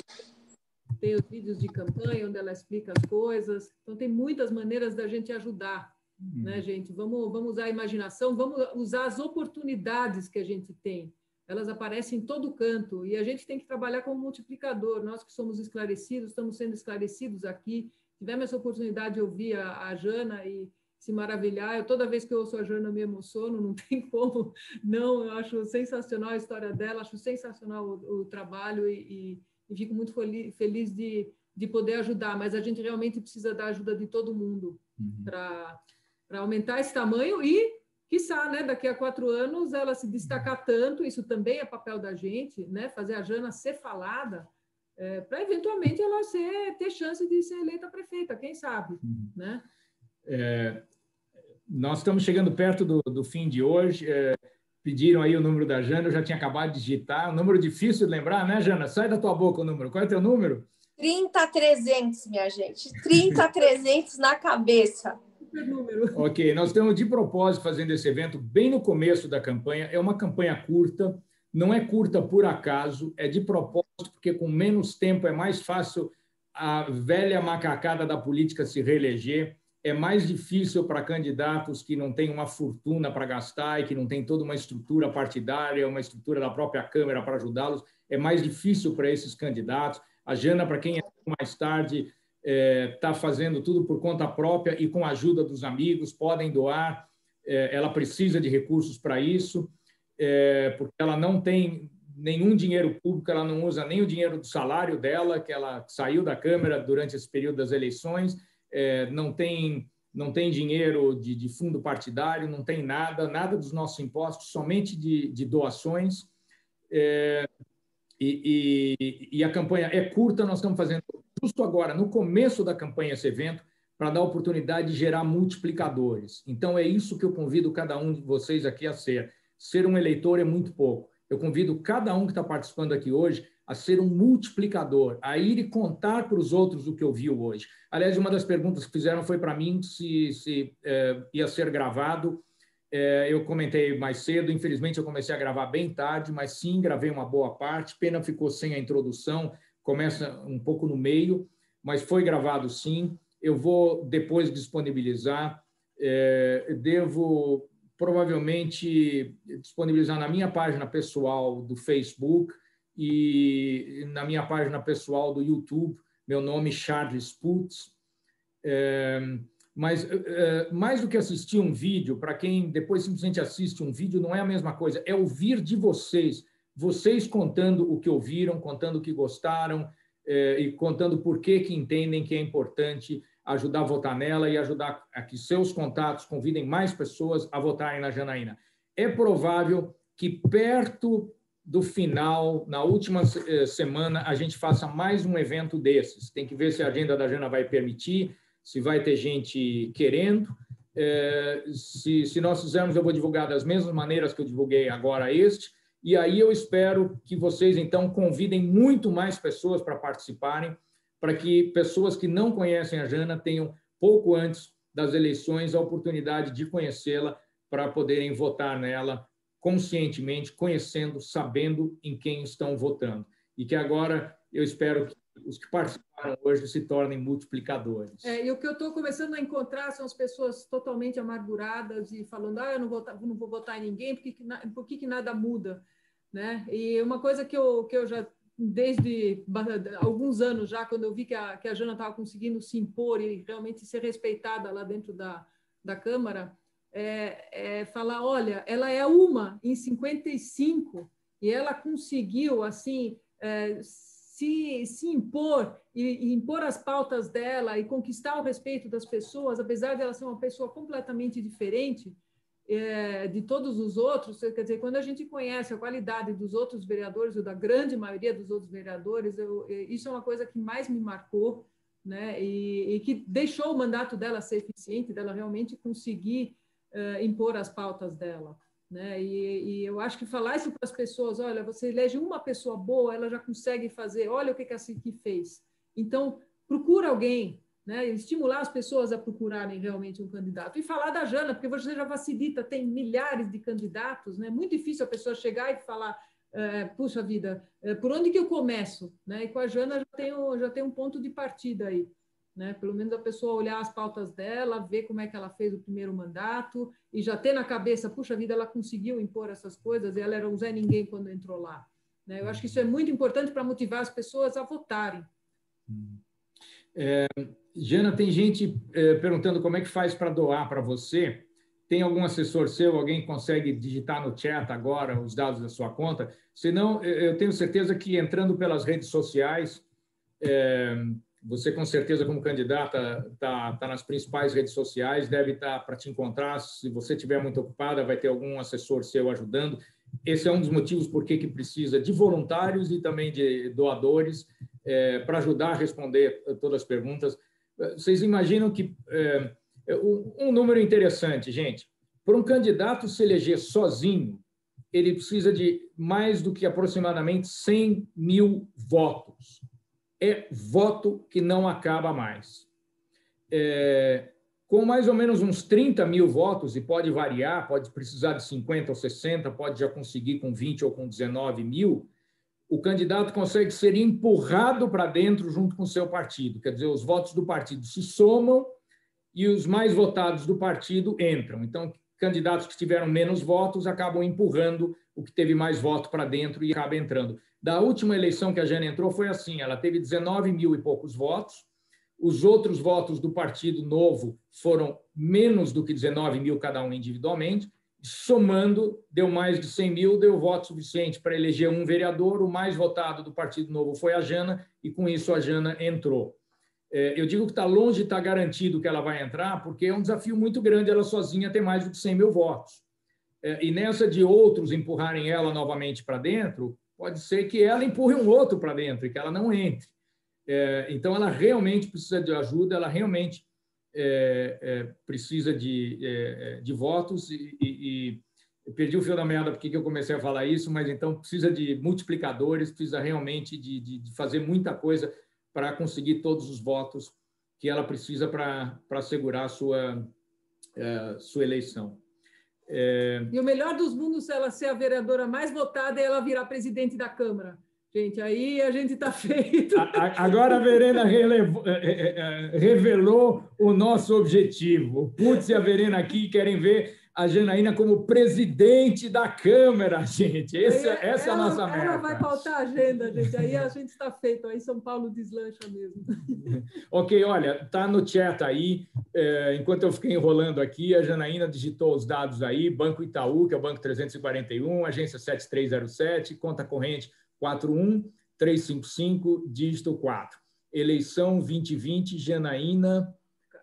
Tem os vídeos de campanha, onde ela explica as coisas. Então, tem muitas maneiras da gente ajudar, né, gente? Vamos usar a imaginação, vamos usar as oportunidades que a gente tem. Elas aparecem em todo canto e a gente tem que trabalhar como multiplicador. Nós que somos esclarecidos, estamos sendo esclarecidos aqui. Tivemos essa oportunidade de ouvir a Jana e se maravilhar. Toda vez que eu ouço a Jana, eu me emociono, não tem como não. Eu acho sensacional a história dela, acho sensacional o trabalho e fico muito feliz de poder ajudar. Mas a gente realmente precisa da ajuda de todo mundo para aumentar esse tamanho e, quiçá, né, daqui a 4 anos, ela se destacar tanto. Isso também é papel da gente, né, fazer a Jana ser falada, para eventualmente ela ter chance de ser eleita prefeita, quem sabe, né? Nós estamos chegando perto do fim de hoje. Pediram aí o número da Jana, eu já tinha acabado de digitar. Um número difícil de lembrar, né, Jana? Sai da tua boca o número. Qual é o teu número? 30.300, minha gente. 30.300 na cabeça. Ok, nós estamos de propósito fazendo esse evento bem no começo da campanha. É uma campanha curta, não é curta por acaso, é de propósito, porque com menos tempo é mais fácil a velha macacada da política se reeleger. É mais difícil para candidatos que não têm uma fortuna para gastar e que não têm toda uma estrutura partidária, uma estrutura da própria Câmara para ajudá-los. É mais difícil para esses candidatos. A Jana, para quem entrou mais tarde, está fazendo tudo por conta própria e com a ajuda dos amigos, podem doar. Ela precisa de recursos para isso, porque ela não tem nenhum dinheiro público, ela não usa nem o dinheiro do salário dela, que ela saiu da Câmara durante esse período das eleições, não tem dinheiro de fundo partidário, não tem nada dos nossos impostos, somente de doações. E a campanha é curta, nós estamos fazendo justo agora, no começo da campanha, esse evento, para dar oportunidade de gerar multiplicadores. Então, é isso que eu convido cada um de vocês aqui a ser. Ser um eleitor é muito pouco. Eu convido cada um que está participando aqui hoje a ser um multiplicador, a ir e contar para os outros o que ouviu hoje. Aliás, uma das perguntas que fizeram foi para mim se ia ser gravado. Eu comentei mais cedo, infelizmente eu comecei a gravar bem tarde, mas sim, gravei uma boa parte, pena ficou sem a introdução, começa um pouco no meio, mas foi gravado sim. Eu vou depois disponibilizar, devo provavelmente disponibilizar na minha página pessoal do Facebook e na minha página pessoal do YouTube, meu nome é Charles Putz. Mas mais do que assistir um vídeo, para quem depois simplesmente assiste um vídeo, não é a mesma coisa, é ouvir de vocês, vocês contando o que ouviram, contando o que gostaram e contando por que entendem que é importante ajudar a votar nela e ajudar a que seus contatos convidem mais pessoas a votarem na Janaína. É provável que perto do final, na última semana, a gente faça mais um evento desses. Tem que ver se a agenda da Jana vai permitir, se vai ter gente querendo. Se nós fizermos, eu vou divulgar das mesmas maneiras que eu divulguei agora este, e aí eu espero que vocês, então, convidem muito mais pessoas para participarem, para que pessoas que não conhecem a Jana tenham, pouco antes das eleições, a oportunidade de conhecê-la, para poderem votar nela conscientemente, conhecendo, sabendo em quem estão votando. E que agora eu espero que os que participaram hoje se tornem multiplicadores. E o que eu estou começando a encontrar são as pessoas totalmente amarguradas e falando, eu não vou votar em ninguém, por que nada muda? Né? E uma coisa que eu já, desde alguns anos já, quando eu vi que a Jana estava conseguindo se impor e realmente ser respeitada lá dentro da Câmara, falar, olha, ela é uma em 55 e ela conseguiu, assim, se impor e impor as pautas dela e conquistar o respeito das pessoas, apesar de ela ser uma pessoa completamente diferente de todos os outros. Quer dizer, quando a gente conhece a qualidade dos outros vereadores, ou da grande maioria dos outros vereadores, isso é uma coisa que mais me marcou, né? E que deixou o mandato dela ser eficiente, dela realmente conseguir impor as pautas dela. Né? E eu acho que falar isso para as pessoas, olha, você elege uma pessoa boa, ela já consegue fazer, olha o que a Ciqui fez. Então, procura alguém, né? Estimular as pessoas a procurarem realmente um candidato. E falar da Jana, porque você já facilita, tem milhares de candidatos, né? Muito difícil a pessoa chegar e falar, puxa vida, por onde que eu começo? Né? E com a Jana já tem um ponto de partida aí. Né? Pelo menos a pessoa olhar as pautas dela, ver como é que ela fez o primeiro mandato e já ter na cabeça, puxa vida, ela conseguiu impor essas coisas e ela era um Zé Ninguém quando entrou lá. Né? Eu acho que isso é muito importante para motivar as pessoas a votarem. Jana, tem gente perguntando como é que faz para doar para você. Tem algum assessor seu, alguém que consegue digitar no chat agora os dados da sua conta? Senão, eu tenho certeza que entrando pelas redes sociais, você, com certeza, como candidata, está nas principais redes sociais, deve estar para te encontrar. Se você estiver muito ocupada, vai ter algum assessor seu ajudando. Esse é um dos motivos por que precisa de voluntários e também de doadores para ajudar a responder todas as perguntas. Vocês imaginam que... um número interessante, gente. Para um candidato se eleger sozinho, ele precisa de mais do que aproximadamente 100 mil votos. É voto que não acaba mais. Com mais ou menos uns 30 mil votos, e pode variar, pode precisar de 50 ou 60, pode já conseguir com 20 ou com 19 mil, o candidato consegue ser empurrado para dentro junto com o seu partido. Quer dizer, os votos do partido se somam e os mais votados do partido entram. Então, candidatos que tiveram menos votos acabam empurrando o que teve mais voto para dentro e acaba entrando. Da última eleição que a Jana entrou foi assim, ela teve 19 mil e poucos votos, os outros votos do Partido Novo foram menos do que 19 mil cada um individualmente, somando, deu mais de 100 mil, deu voto suficiente para eleger um vereador, o mais votado do Partido Novo foi a Jana, e com isso a Jana entrou. Eu digo que está longe de estar garantido que ela vai entrar, porque é um desafio muito grande ela sozinha ter mais do que 100 mil votos. E nessa de outros empurrarem ela novamente para dentro, pode ser que ela empurre um outro para dentro e que ela não entre. Então, ela realmente precisa de ajuda, ela realmente precisa de votos e perdi o fio da meada porque eu comecei a falar isso, mas então precisa de multiplicadores, precisa realmente de fazer muita coisa para conseguir todos os votos que ela precisa para assegurar a sua eleição. E o melhor dos mundos é ela ser a vereadora mais votada e ela virar presidente da Câmara. Gente, aí a gente está feito. Agora a Verena revelou o nosso objetivo. O Putz e a Verena aqui querem ver a Janaína como presidente da Câmara, gente. Essa é a nossa meta. Ela vai pautar a agenda, gente. Aí a gente está feito. Aí São Paulo deslancha mesmo. Ok, olha, está no chat aí. Enquanto eu fiquei enrolando aqui, a Janaína digitou os dados aí. Banco Itaú, que é o Banco 341, agência 7307, conta corrente 41355, dígito 4. Eleição 2020, Janaína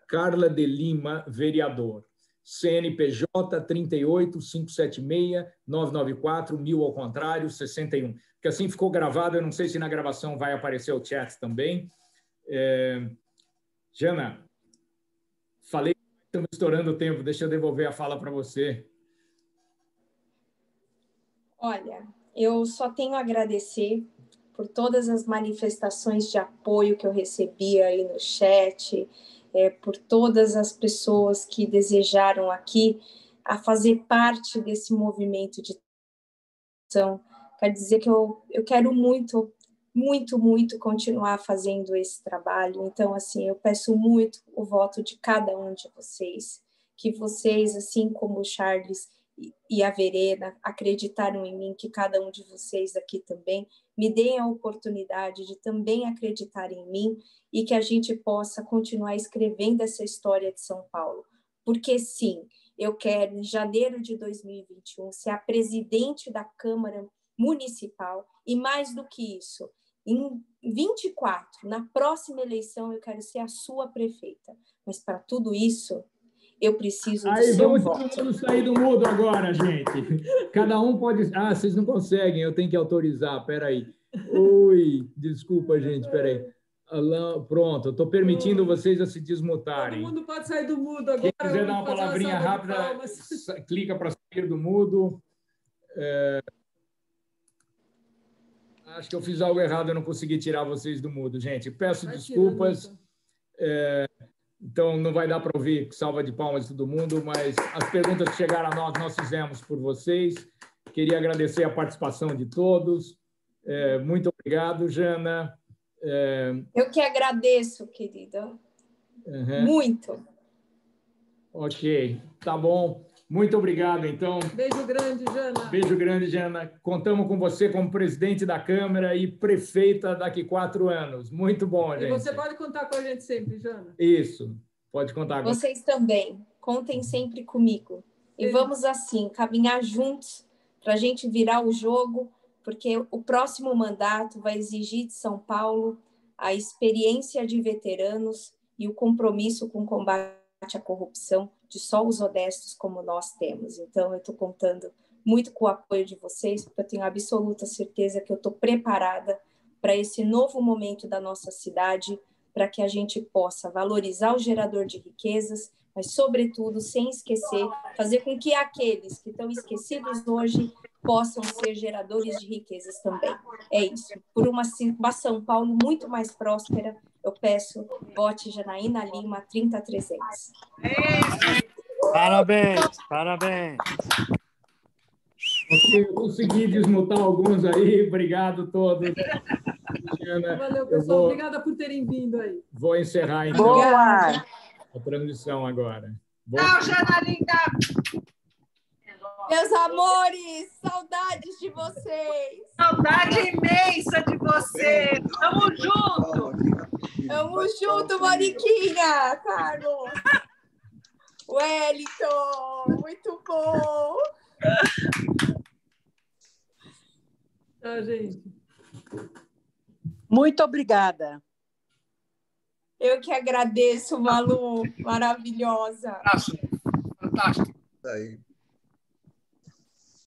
Carla de Lima, vereador. CNPJ 38 576 994 1000 ao contrário 61. Porque assim ficou gravado, eu não sei se na gravação vai aparecer o chat também. Jana, falei que estamos estourando o tempo, deixa eu devolver a fala para você. Olha, eu só tenho a agradecer por todas as manifestações de apoio que eu recebi aí no chat, por todas as pessoas que desejaram aqui a fazer parte desse movimento de ação. Quer dizer que eu quero muito, muito, muito continuar fazendo esse trabalho. Então, assim, eu peço muito o voto de cada um de vocês, que vocês, assim como o Charles e a Verena, acreditaram em mim, que cada um de vocês aqui também me deem a oportunidade de também acreditar em mim e que a gente possa continuar escrevendo essa história de São Paulo. Porque, sim, eu quero, em janeiro de 2021, ser a presidente da Câmara Municipal e, mais do que isso, em 24, na próxima eleição, eu quero ser a sua prefeita. Mas, para tudo isso, eu preciso do seu vamos voto. todo mundo sair do mudo agora, gente. Cada um pode... Ah, vocês não conseguem, eu tenho que autorizar, peraí. Oi, desculpa, gente, peraí. Pronto, eu estou permitindo vocês a se desmutarem. Todo mundo pode sair do mudo agora. Quem quiser dar uma palavrinha rápida, clica para sair do mudo. Acho que eu fiz algo errado, eu não consegui tirar vocês do mudo, gente. Peço desculpas. Então, não vai dar para ouvir salva de palmas de todo mundo, mas as perguntas que chegaram a nós fizemos por vocês. Queria agradecer a participação de todos. Muito obrigado, Jana. Eu que agradeço, querida. Muito. Ok, tá bom. Muito obrigado, então. Beijo grande, Jana. Beijo grande, Jana. Contamos com você como presidente da Câmara e prefeita daqui 4 anos. Muito bom, gente. E você pode contar com a gente sempre, Jana. Isso, pode contar com vocês também. Contem sempre comigo. E vamos, assim, caminhar juntos para a gente virar o jogo, porque o próximo mandato vai exigir de São Paulo a experiência de veteranos e o compromisso com o combate à corrupção de só os honestos como nós temos. Então, eu estou contando muito com o apoio de vocês, porque eu tenho absoluta certeza que eu estou preparada para esse novo momento da nossa cidade, para que a gente possa valorizar o gerador de riquezas, mas, sobretudo, sem esquecer, fazer com que aqueles que estão esquecidos hoje possam ser geradores de riquezas também. É isso. Por uma São Paulo muito mais próspera, eu peço, vote Janaína Lima 30300. Parabéns, parabéns. Ok, eu consegui desmutar alguns aí. Obrigado a todos. Valeu, pessoal. Obrigada por terem vindo aí. Vou encerrar, então, Boa. a transmissão agora. Tchau, Jana linda! Meus amores, saudades de vocês. Saudade imensa de você. Tamo junto. Tamo junto, Moniquinha, Carlos. Wellington, muito bom. Tchau, gente. Muito obrigada. Eu que agradeço, Malu, maravilhosa. Fantástico. Aí.